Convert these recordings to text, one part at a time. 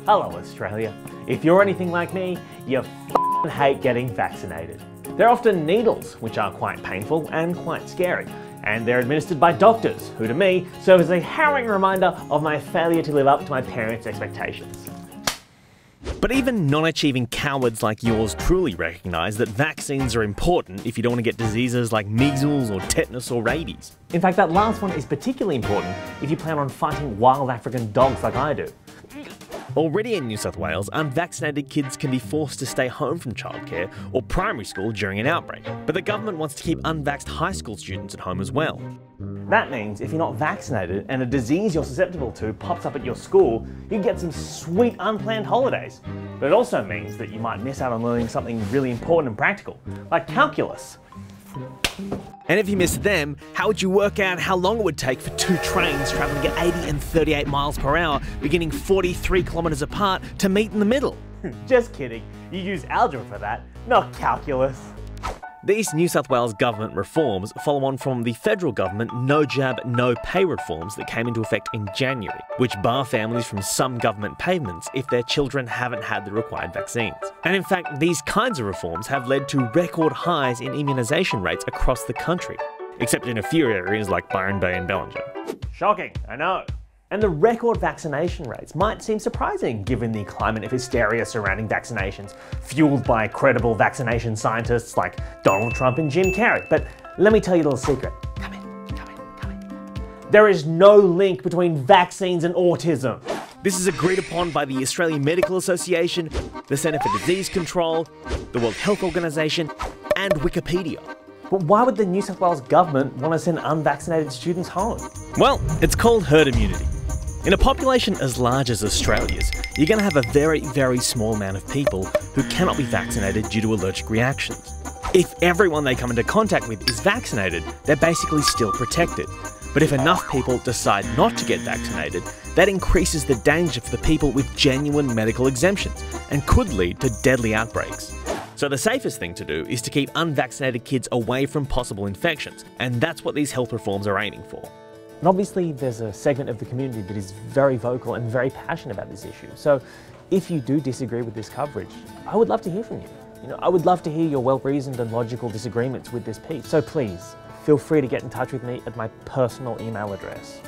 Hello Australia. If you're anything like me, you f***ing hate getting vaccinated. They're often needles, which are quite painful and quite scary. And they're administered by doctors, who to me serve as a harrowing reminder of my failure to live up to my parents' expectations. But even non-achieving cowards like yours truly recognise that vaccines are important if you don't want to get diseases like measles or tetanus or rabies. In fact, that last one is particularly important if you plan on fighting wild African dogs like I do. Already in New South Wales, unvaccinated kids can be forced to stay home from childcare or primary school during an outbreak, but the government wants to keep unvaxxed high school students at home as well. That means if you're not vaccinated and a disease you're susceptible to pops up at your school, you get some sweet unplanned holidays. But it also means that you might miss out on learning something really important and practical, like calculus. And if you missed them, how would you work out how long it would take for two trains travelling at 80 and 38 miles per hour, beginning 43 kilometres apart, to meet in the middle? Just kidding. You use algebra for that, not calculus. These New South Wales government reforms follow on from the federal government no jab, no pay reforms that came into effect in January, which bar families from some government payments if their children haven't had the required vaccines. And in fact, these kinds of reforms have led to record highs in immunisation rates across the country, except in a few areas like Byron Bay and Bellinger. Shocking, I know. And the record vaccination rates might seem surprising given the climate of hysteria surrounding vaccinations, fueled by credible vaccination scientists like Donald Trump and Jim Carrey. But let me tell you a little secret. Come in. There is no link between vaccines and autism. This is agreed upon by the Australian Medical Association, the Centre for Disease Control, the World Health Organization, and Wikipedia. But why would the New South Wales government want to send unvaccinated students home? Well, it's called herd immunity. In a population as large as Australia's, you're going to have a very, very small amount of people who cannot be vaccinated due to allergic reactions. If everyone they come into contact with is vaccinated, they're basically still protected. But if enough people decide not to get vaccinated, that increases the danger for the people with genuine medical exemptions and could lead to deadly outbreaks. So the safest thing to do is to keep unvaccinated kids away from possible infections, and that's what these health reforms are aiming for. And obviously there's a segment of the community that is very vocal and very passionate about this issue. So if you do disagree with this coverage, I would love to hear from you. I would love to hear your well-reasoned and logical disagreements with this piece. So please, feel free to get in touch with me at my personal email address,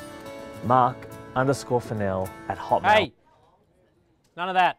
mark_Fennell@hotmail. Hey, none of that.